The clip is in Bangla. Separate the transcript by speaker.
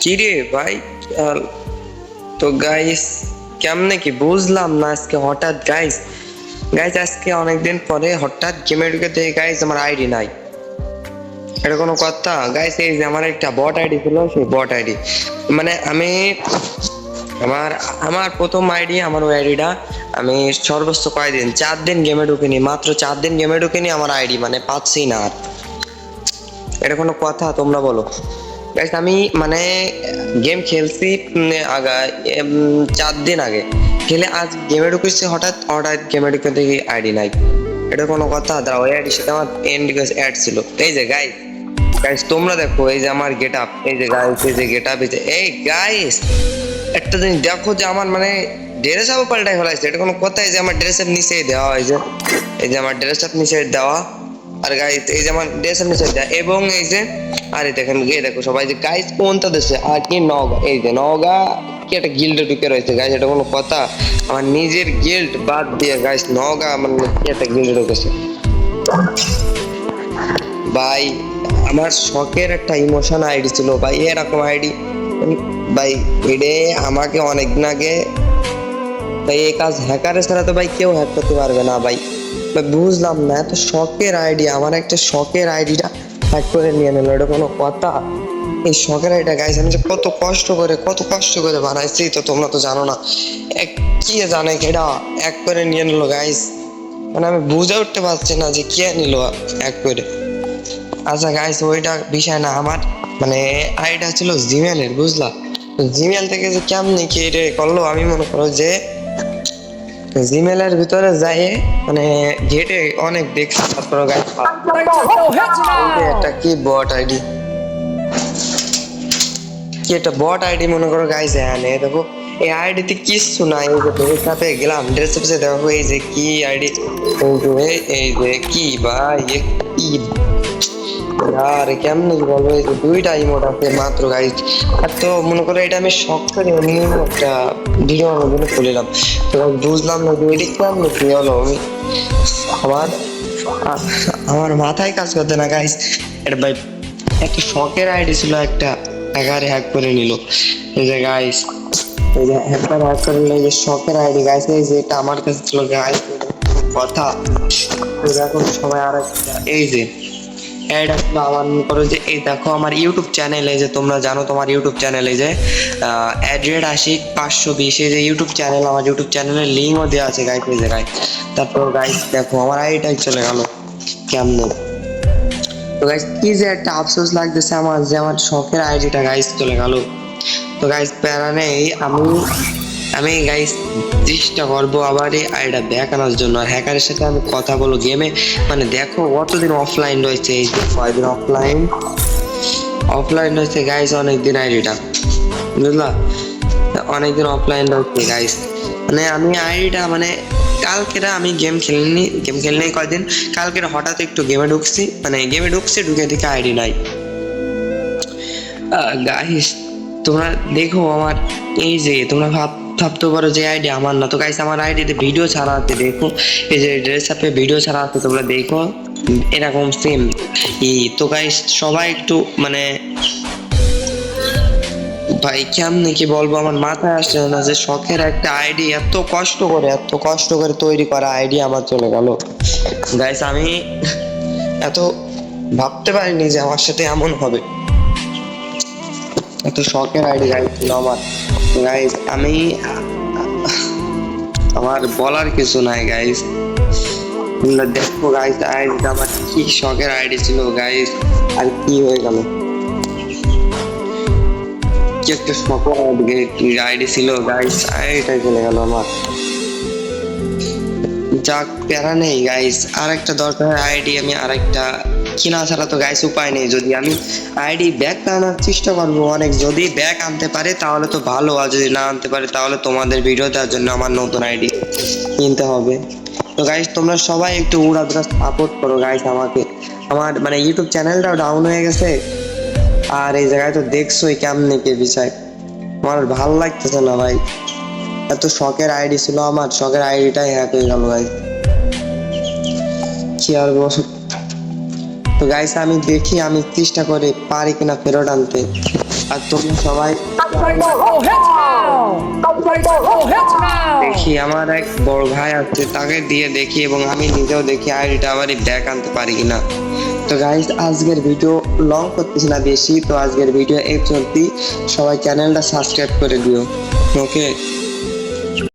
Speaker 1: কি রে ভাই? আহ, তো গাইস কেমনে কি বুঝলাম না আজকে হঠাৎ গাইস গাইস আজকে অনেকদিন পরে হঠাৎ গেমে ঢুকে দেখি গাইস আমার আইডি নাই। এটা কোনো কথা গাইস? এই যে আমার একটা বট আইডি ছিল, সেই বট আইডি মানে আমি আমার আমার প্রথম আইডি, আমার ওই আইডিটা আমি সর্বোচ্চ কয়দিন 4 দিন গেমে ঢুকিনি, মাত্র 4 দিন গেমে ঢুকিনি, আমার আইডি মানে পাচ্ছি না আর। এটা কোনো কথা তোমরা বলো? গাইস আমি মানে গেম খেলছি আগে 4 দিন আগে খেলে আজ গেমে ঢুকেছি, হঠাৎ হঠাৎ গেমে ঢুকে দেখি আইডি নাই। এটা কোনো কথা? দাঁড়া, ওই আইডির সাথে আমার এন্ড অ্যাড ছিল। এই যে গাইস গাইস তোমরা দেখো, এই যে আমার গেট আপ, এই যে গাইস এই যে গেট আপ, এই গাইস একটা জিনিস দেখো যে আমার মানে ড্রেস আপ পাল্টাই ফেলাইছে। এটা কোনো কথা? এই যে আমার ড্রেস আপ নিচে দেওয়া, এই যে আমার ড্রেস আপ নিচে দেওয়া, আর গাইস এই যে আমার ড্রেস আপ নিচে দেওয়া, এবং এই যে আরে দেখেন গিয়ে দেখো সবাই যে গাইস কোনটা দেশে আর কি নওগাঁ, এই যে নওগাঁ কি একটা গিল্ডে ঢুকে রয়েছে গাইস। এটা কোনো কথা? আমার নিজের গিল্ড বাদ দিয়ে গাইস নওগাঁ মানে কি একটা গিল্ডে ঢুকেছে ভাই। আমার শখের একটা ইমোশন আইডি ছিল ভাই, এরকম আইডি ভাই। এডে আমাকে অনেকদিন আগে ভাই, এই কাজ হ্যাকারের ছাড়া তো ভাই কেউ হ্যাক করতে পারবে না ভাই। বুঝলাম না, এত শখের আইডি, আমার একটা শখের আইডিটা হ্যাক করে নিয়ে নিল। এটা কোনো কথা? এই শখের আইডিটা গাইস আমি যে কত কষ্ট করে বানাইছি তো তোমরা তো জানো না। এক কি জানে এটা হ্যাক করে নিয়ে নিল গাইস, মানে আমি বুঝে উঠতে পারছি না যে কে নিল হ্যাক করে। আচ্ছা গাইস ওইটা বিষয় না, আমার মানে আইডিটা ছিল জিমেলের, বুঝলা? জিমেল থেকে যে কেমনি কি এটা করলো, আমি মনে করো যে জিমেলের ভিতরে যাই মানে ঘেটে অনেক দেখছি, তারপর গাইস একটা কি বট আইডি, কি একটা বট আইডি মনে করো গাইস। হ্যাঁ দেখো এই আইডিতে কিচ্ছু নাই, এই যে ড্রেস আপে গেলাম, ড্রেস আপে দেখো এই যে কি আইডি, এই যে কি ভাই কি আর কেমনে কি বলবো, এই যে 2টা ইমোট আছে মাত্র গাইস। আর তো মনে করো এটা আমি শখ করে এমনি একটা ভিডিও বানানোর জন্য খুলিলাম, তো বুঝলাম না যে এটা কেমনে কি হলো। আমি আমার আমার মাথায় কাজ করতে না গাইস। এটা ভাই একটা শখের আইডি ছিল, একটা হ্যাকারে হ্যাক করে নিল। এই যে গাইস এই যে হ্যাকার হ্যাক করে নিল, এই যে শখের আইডি গাইস, এই যে এটা আমার কাছে ছিল গাইস কথা। এখন সবাই আর এই যে অ্যাড আসলো আমার মনে করো যে এই দেখো আমার ইউটিউব চ্যানেলে, যে তোমরা জানো তোমার ইউটিউব চ্যানেলে যে অ্যাড্রেড আশিক 520, এই যে ইউটিউব চ্যানেল, আমার ইউটিউব চ্যানেলের লিঙ্কও দেওয়া আছে গাইস এই জায়গায়। তারপর গাইস দেখো আমার আইডিটাই চলে গেল কেমনে। তো গাইস কি যে একটা আফসোস লাগতেছে আমার, যে আমার শখের আইডিটা গাইস চলে গেল। তো গাইস প্যারা নেই, আমি আমি গাইস চেষ্টা করবো আবার এই আইডিটা দেখানোর জন্য, আর হ্যাকারের সাথে আমি কথা বলবো গেমে। মানে দেখো কতদিন অফলাইন রয়েছে, এই যে কয়দিন অফলাইন রয়েছে গাইস, অনেকদিন আইডিটা, বুঝলা? অনেকদিন অফলাইন রয়েছে গাইস। মানে আমি আইডিটা মানে কালকেরা আমি গেম খেলিনি কয়দিন, কালকের হঠাৎ একটু গেমে ঢুকছি, মানে গেমে ঢুকছে, ঢুকে দেখে আইডি নাই। গাইস তোমরা দেখো আমার এই যে তোমরা ভাবতে পারো যে আইডি আমার না, তো গাইস আমার আইডিতে ভিডিও ছাড়া আছে, দেখো এই যে ড্রেস আপে ভিডিও ছাড়া আছে, তোমরা দেখো এরকম সেম। তো গাইস সবাই একটু মানে ভাই কেমনে কি বলবো, আমার মাথায় আসছে না যে শখের একটা আইডি এত কষ্ট করে তৈরি করা আইডি আমার চলে গেল গাইস। আমি এত ভাবতে পারিনি যে আমার সাথে এমন হবে। এত শখের আইডি গাইস ছিল আমার গাইস, আমি আমার বলার কিছু নাই গাইস। দেখো গাইস আইডিটা আমার কি শখের আইডি ছিল গাইস, আর কি হয়ে গেল। কি একটা শখের আইডি ছিল গাইস, আইডিটাই চলে গেল আমার। যাক প্যারা নেই গাইস, আরেকটা দরকার আইডি, আমি আরেকটা কিনা ছাড়া তো গাইস উপায় নেই। যদি আমি আইডি ব্যাক আনার চেষ্টা করবো অনেক, যদি ব্যাক আনতে পারে তাহলে তো ভালো, আর যদি না আনতে পারে তাহলে তোমাদের ভিডিও দেওয়ার জন্য আমার নতুন আইডি কিনতে হবে। তো গাইস তোমরা সবাই একটু উড়াধুরা সাপোর্ট করো গাইস আমাকে। আমার মানে ইউটিউব চ্যানেলটাও ডাউন হয়ে গেছে, আর এই জায়গায় তো দেখছোই কেমনে কি বিষয়, আমার ভালো লাগতেছে না ভাই। এত শখের আইডি ছিল আমার, শখের আইডিটাই হ্যাক হয়ে গেল ভাই, কি আর বল। তো গাইস আমি দেখি আমি চেষ্টা করে পারি কিনা ফেরত আনতে। আর তোমরা সবাই দেখি আমার এক বড় ভাই আছে তাকে দিয়ে দেখি এবং আমি নিজেও দেখি আইডিটা আবার ব্যাক আনতে পারি কিনা। তো গাইস আজকের ভিডিও লং করতেছি না বেশি, তো আজকের ভিডিও এই চলতি, সবাই চ্যানেলটা সাবস্ক্রাইব করে দিও। ওকে।